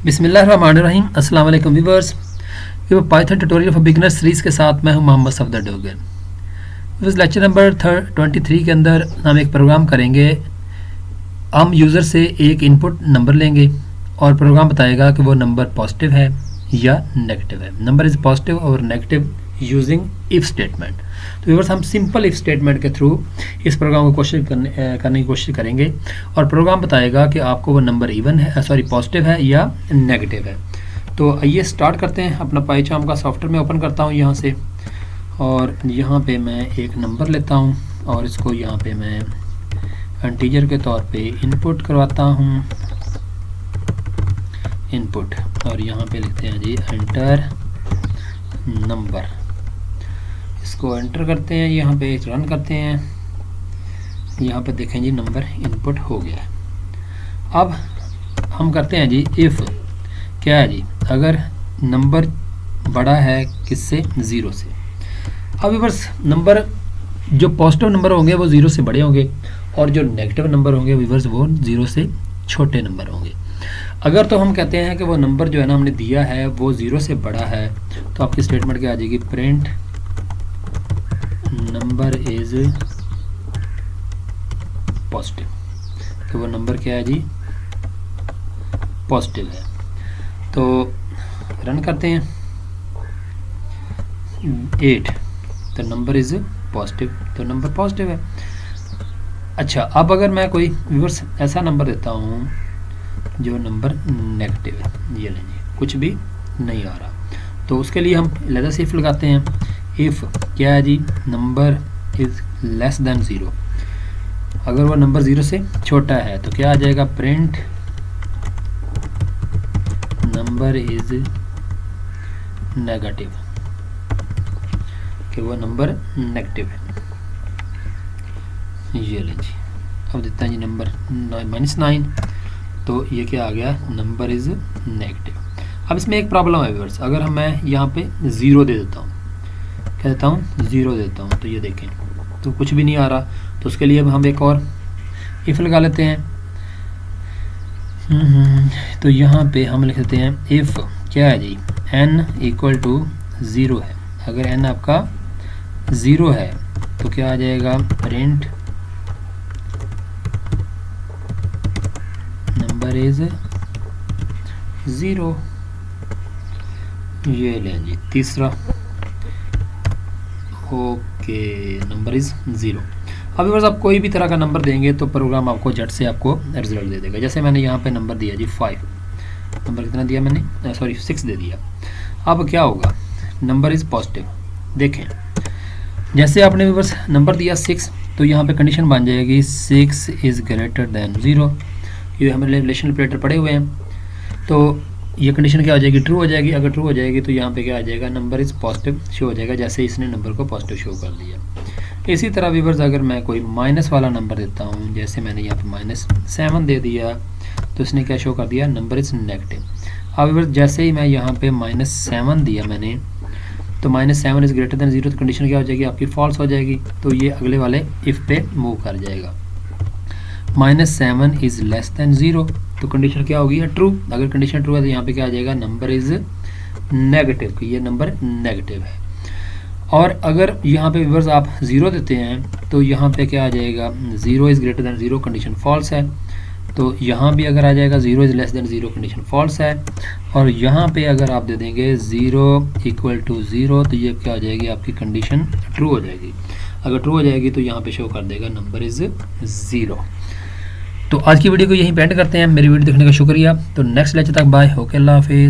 बिस्मिल्लाहिर्रहमानिर्रहीम। अस्सलाम वालेकुम व्यूअर्स। ये Python tutorial for beginners series के साथ मैं हूं मोहम्मद सफदर डोगर। इस लेक्चर नंबर 23 के अंदर हम एक प्रोग्राम करेंगे। हम यूज़र से एक इनपुट नंबर लेंगे और प्रोग्राम बताएगा कि वो नंबर पॉजिटिव है या नेगेटिव है। नंबर इज़ पॉजिटिव और नेगेटिव यूजिंग इफ़ स्टेटमेंट। तो व्यूअर्स हम सिंपल इफ़ स्टेटमेंट के थ्रू इस प्रोग्राम को करने की कोशिश करेंगे और प्रोग्राम बताएगा कि आपको वो नंबर पॉजिटिव है या नेगेटिव है। तो आइए स्टार्ट करते हैं। अपना पाइथन का सॉफ्टवेयर मैं ओपन करता हूँ यहाँ से, और यहाँ पे मैं एक नंबर लेता हूँ और इसको यहाँ पे मैं इंटीजर के तौर पे इनपुट करवाता हूँ, इनपुट, और यहाँ पे लिखते हैं जी एंटर नंबर। इसको एंटर करते हैं, यहाँ पे रन करते हैं। यहाँ पे देखें जी नंबर इनपुट हो गया। अब हम करते हैं जी इफ़, क्या है जी, अगर नंबर बड़ा है किससे, ज़ीरो से। अब बस नंबर जो पॉजिटिव नंबर होंगे वो ज़ीरो से बड़े होंगे और जो नेगेटिव नंबर होंगे व्यूअर्स वो ज़ीरो से छोटे नंबर होंगे। अगर तो हम कहते हैं कि वो नंबर जो है ना हमने दिया है वो ज़ीरो से बड़ा है, तो आपकी स्टेटमेंट क्या आ जाएगी, प्रिंट नंबर इज़ पॉजिटिव। तो वो नंबर क्या है जी, पॉजिटिव है। तो रन करते हैं 8, तो नंबर इज़ पॉजिटिव, तो नंबर पॉजिटिव है। अच्छा, अब अगर मैं कोई व्यूअर्स ऐसा नंबर देता हूँ जो नंबर नेगेटिव है, ये लेंगे कुछ भी नहीं आ रहा, तो उसके लिए हम अलग से इफ़ लगाते हैं। इफ़ क्या है जी, number is less than zero. अगर वो नंबर ज़ीरो से छोटा है तो क्या आ जाएगा, प्रिंट नंबर इज़ नेगेटिव, कि वो नंबर नेगेटिव है। ये ले जी, अब देता है जी नंबर -9, तो ये क्या आ गया, नंबर इज़ नेगेटिव। अब इसमें एक प्रॉब्लम है व्यूअर्स, अगर मैं यहाँ पे ज़ीरो दे देता हूँ, क्या देता हूँ, ज़ीरो देता हूँ, तो ये देखें तो कुछ भी नहीं आ रहा। तो उसके लिए अब हम एक और इफ़ लगा लेते हैं। तो यहाँ पे हम लिख देते हैं इफ़ क्या है जी, n इक्वल टू ज़ीरो है। अगर n आपका ज़ीरो है तो क्या आ जाएगा, प्रिंट नंबर इज़ ज़ीरो। ये लें जी तीसरा, ओके, नंबर इज़ ज़ीरो। अभी बस आप कोई भी तरह का नंबर देंगे तो प्रोग्राम आपको झट से आपको रिजल्ट दे देगा। जैसे मैंने यहाँ पे नंबर दिया जी 5, नंबर कितना दिया मैंने, 6 दे दिया। अब क्या होगा, नंबर इज़ पॉजिटिव। देखें जैसे आपने बस नंबर दिया 6, तो यहाँ पे कंडीशन बन जाएगी 6 इज़ ग्रेटर दैन ज़ीरो। ये हमें रिलेशनल ऑपरेटर पढ़े हुए हैं, तो ये कंडीशन क्या हो जाएगी, ट्रू हो जाएगी। अगर ट्रू हो जाएगी तो यहाँ पे क्या आ जाएगा, नंबर इज़ पॉजिटिव शो हो जाएगा, जैसे इसने नंबर को पॉजिटिव शो कर दिया। इसी तरह व्यूअर्स अगर मैं कोई माइनस वाला नंबर देता हूँ, जैसे मैंने यहाँ पे -7 दे दिया, तो इसने क्या शो कर दिया, नंबर इज़ नेगेटिव। अब व्यूअर्स जैसे ही मैं यहाँ पे -7 दिया मैंने, तो -7 इज़ ग्रेटर दैन ज़ीरो, तो कंडीशन क्या हो जाएगी आपकी, फॉल्स हो जाएगी। तो ये अगले वाले इफ़ पे मूव कर जाएगा। -7 इज़ लेस दैन ज़ीरो, तो कंडीशन क्या होगी, ट्रू। अगर कंडीशन ट्रू है तो यहाँ पे क्या आ जाएगा, नंबर इज़ नेगेटिव, कि ये नंबर नेगेटिव है। और अगर यहाँ पे व्यूअर्स आप ज़ीरो देते हैं तो यहाँ पे क्या आ जाएगा, zero is greater than zero, condition false है। तो यहाँ भी अगर आ जाएगा zero is less than zero, condition false है। और यहाँ पे अगर आप दे देंगे ज़ीरो इक्वल टू ज़ीरो, तो ये क्या हो जाएगी, आपकी कंडीशन ट्रू हो जाएगी। अगर ट्रू हो जाएगी तो यहाँ पे शो कर देगा नंबर इज़ ज़ीरो। तो आज की वीडियो को यहीं पे एंड करते हैं। मेरी वीडियो देखने का शुक्रिया। तो नेक्स्ट लेक्चर तक बाय, ओके, अल्लाह हाफिज़।